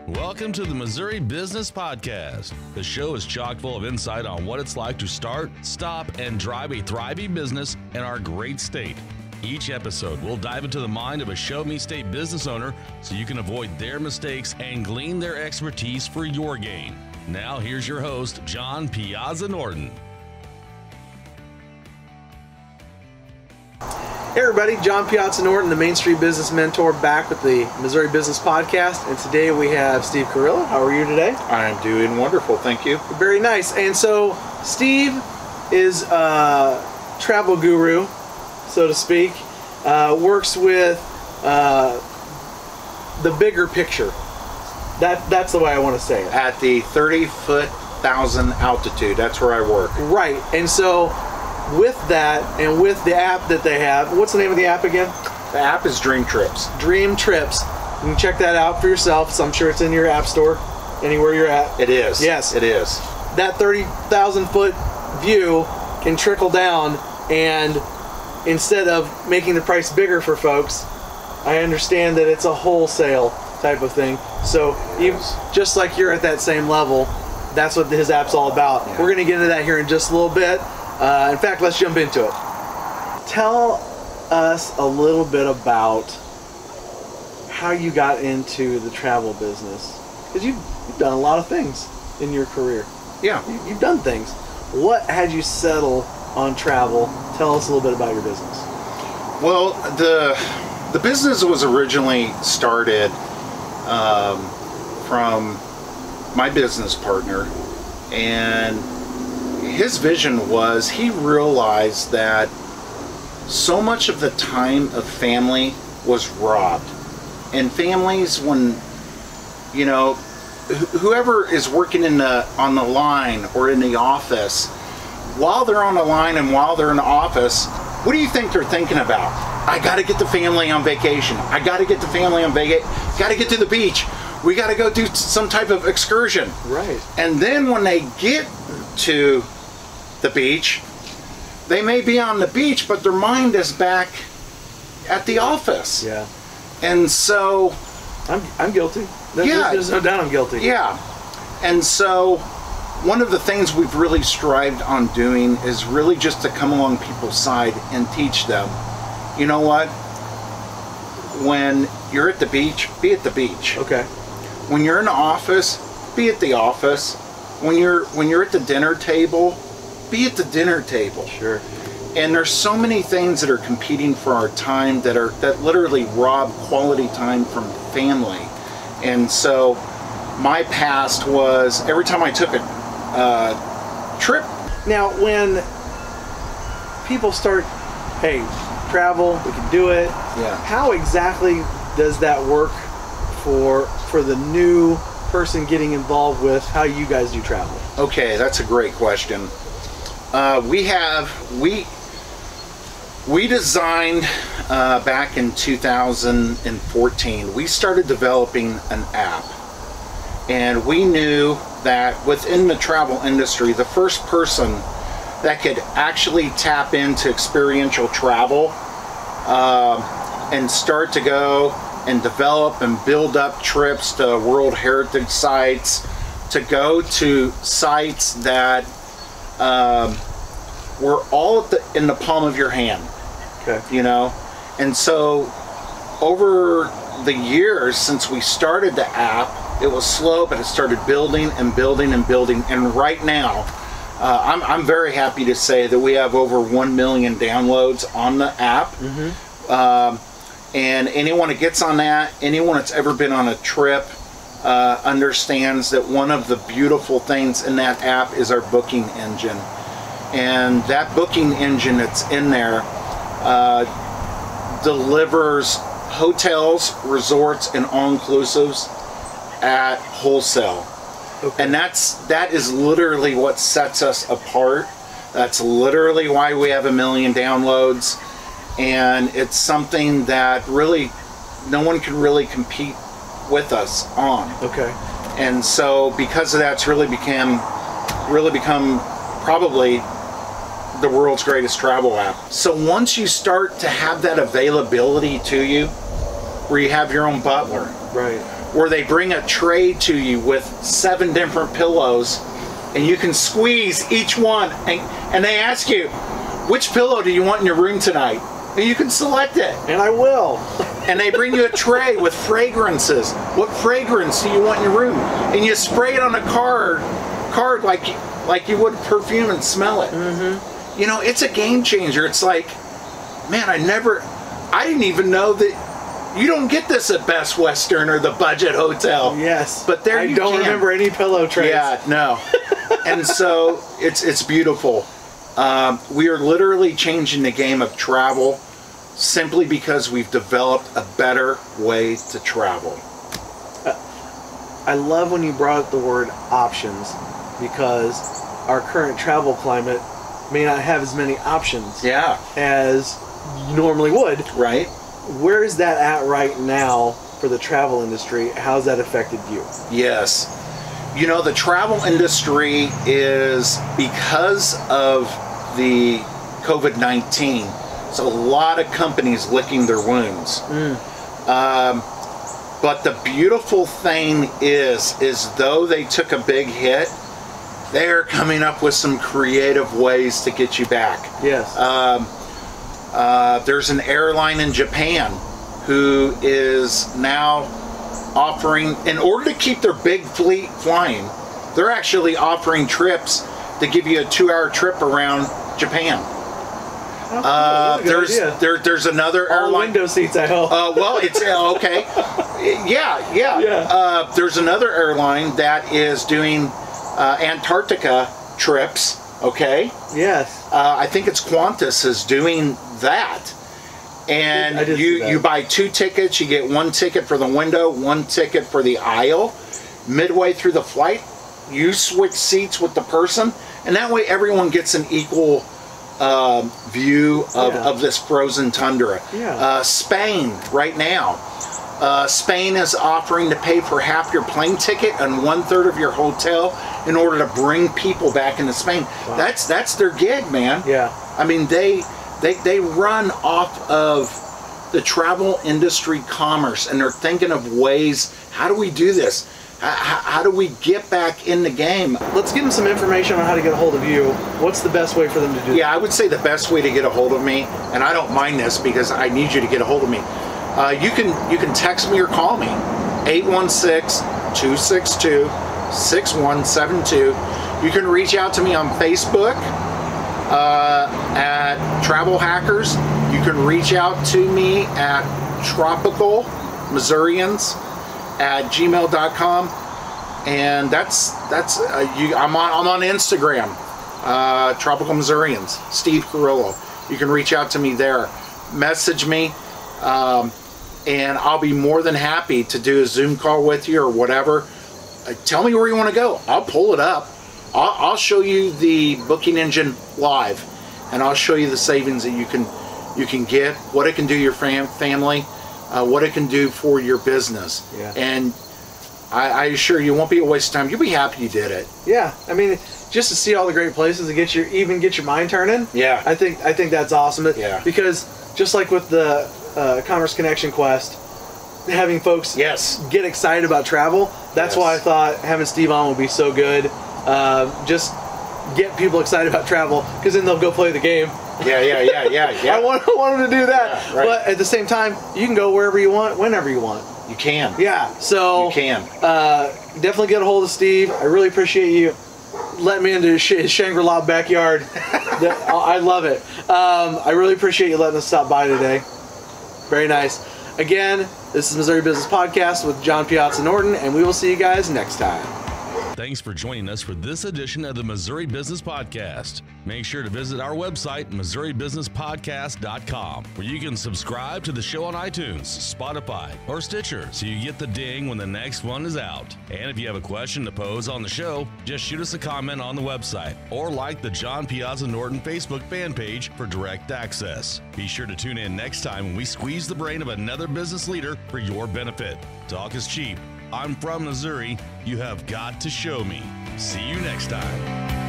Welcome to the Missouri Business Podcast. The show is chock full of insight on what it's like to start, stop, and drive a thriving business in our great state. Each episode, we'll dive into the mind of a Show Me State business owner so you can avoid their mistakes and glean their expertise for your gain. Now, here's your host, John Piazza Norton. Hey everybody, John Piazza Norton, the Main Street Business Mentor, back with the Missouri Business Podcast. And today we have Steve Carillo. How are you today? I'm doing wonderful, thank you. Very nice. And so Steve is a travel guru, so to speak. Works with the bigger picture. That's the way I want to say it. At the 30,000 altitude, that's where I work. Right. And so with that, and with the app that they have, what's the name of the app again? The app is Dream Trips. Dream Trips. You can check that out for yourself. So I'm sure it's in your app store, anywhere you're at. It is. Yes. It is. That 30,000 foot view can trickle down, and instead of making the price bigger for folks, I understand that it's a wholesale type of thing. So you, just like you're at that same level, that's what his app's all about. Yeah. We're going to get into that here in just a little bit. In fact, let's jump into it. Tell us a little bit about how you got into the travel business. Because you've done a lot of things in your career. Yeah. You've done things. What had you settle on travel? Tell us a little bit about your business. Well, the business was originally started from my business partner, and his vision was he realized that so much of the time of family was robbed. And families, when, you know, whoever is working on the line or in the office, while they're on the line and while they're in the office, what do you think they're thinking about? I got to get the family on vacation. I got to get the family on vacation. Got to get to the beach. We got to go do some type of excursion. Right. And then when they get to the beach, they may be on the beach, but their mind is back at the office. Yeah. And so I'm guilty. There's no doubt I'm guilty. Yeah. And so one of the things we've really strived on doing is really just to come along people's side and teach them, you know what? When you're at the beach, be at the beach. Okay. When you're in the office, be at the office. When you're at the dinner table, be at the dinner table. Sure. And there's so many things that are competing for our time that literally rob quality time from family. And so my past was every time I took a trip. Now, when people start, hey, travel, we can do it. Yeah. How exactly does that work for the new person getting involved with how you guys do travel? Okay, that's a great question. We designed back in 2014. We started developing an app, and we knew that within the travel industry, the first person that could actually tap into experiential travel and start to go and develop and build up trips to World Heritage sites, to go to sites that we're all in the palm of your hand. Okay. You know, and so over the years since we started the app, it was slow, but it started building and building and building. And right now, I'm very happy to say that we have over 1 million downloads on the app. Mm-hmm. And anyone that gets on that, anyone that's ever been on a trip, understands that one of the beautiful things in that app is our booking engine. And that booking engine that's in there delivers hotels, resorts, and all-inclusives at wholesale. Okay. And that is literally what sets us apart. That's literally why we have 1 million downloads. And it's something that really no one can really compete with us on. Okay. And so because of that, it's really become probably the world's greatest travel app. So once you start to have that availability to you, where you have your own butler, right, where they bring a tray to you with 7 different pillows, and you can squeeze each one, and they ask you, which pillow do you want in your room tonight? And you can select it. And I will. And they bring you a tray with fragrances. What fragrance do you want in your room? And you spray it on a card like you would perfume and smell it. Mm-hmm. You know, it's a game changer. It's like, man, I didn't even know that you don't get this at Best Western or the Budget Hotel. Yes. But there you don't remember any pillow trays. Yeah, no. And so it's beautiful. We are literally changing the game of travel simply because we've developed a better way to travel. I love when you brought up the word options, because our current travel climate may not have as many options as you normally would. Right. Where is that at right now for the travel industry? How's that affected you? Yes. You know, the travel industry is, because of the COVID-19, it's a lot of companies licking their wounds. But the beautiful thing is though they took a big hit, they're coming up with some creative ways to get you back. Yes. There's an airline in Japan who is now offering, in order to keep their big fleet flying, they're actually offering trips to give you a 2-hour trip around Japan. There's another all airline. Window seats, I hope. Well, it's okay. Yeah. There's another airline that is doing Antarctica trips. Okay. Yes. I think it's Qantas is doing that. And you buy 2 tickets. You get 1 ticket for the window, 1 ticket for the aisle. Midway through the flight, you switch seats with the person, and that way everyone gets an equal view of this frozen tundra. Spain right now. Spain is offering to pay for half your plane ticket and 1/3 of your hotel in order to bring people back into Spain. Wow. That's their gig, man. Yeah. I mean, they run off of the travel industry commerce, and they're thinking of ways, how do we do this? How do we get back in the game? Let's give them some information on how to get a hold of you. What's the best way for them to do that? Yeah, I would say the best way to get a hold of me, and I don't mind this because I need you to get a hold of me. You can text me or call me, 816-262-6172. You can reach out to me on Facebook at Travel Hackers. You can reach out to me at Tropical Missourians at gmail.com, and that's I'm on Instagram, Tropical Missourians, Steve Carillo. You can reach out to me there, message me, and I'll be more than happy to do a Zoom call with you or whatever. Tell me where you want to go. I'll pull it up. I'll show you the booking engine live, and I'll show you the savings that you can get, what it can do your family, what it can do for your business. Yeah. And I assure you, it won't be a waste of time. You'll be happy you did it. Yeah, I mean, just to see all the great places and get your mind turning. Yeah. I think that's awesome. Yeah. Because just like with the Commerce Connection Quest, having folks get excited about travel, that's why I thought having Steve on would be so good. Just get people excited about travel, because then they'll go play the game. Yeah. I want them to do that. Yeah, right. But at the same time, you can go wherever you want, whenever you want. You can. Yeah, so you can. Definitely get a hold of Steve. I really appreciate you letting me into his Shangri-La backyard. I love it. I really appreciate you letting us stop by today. Very nice. Again, this is Missouri Business Podcast with John Piazza Norton, and we will see you guys next time. Thanks for joining us for this edition of the Missouri Business Podcast. Make sure to visit our website, MissouriBusinessPodcast.com, where you can subscribe to the show on iTunes, Spotify, or Stitcher, so you get the ding when the next one is out. And if you have a question to pose on the show, just shoot us a comment on the website, or like the John Piazza Norton Facebook fan page for direct access. Be sure to tune in next time when we squeeze the brain of another business leader for your benefit. Talk is cheap. I'm from Missouri. You have got to show me. See you next time.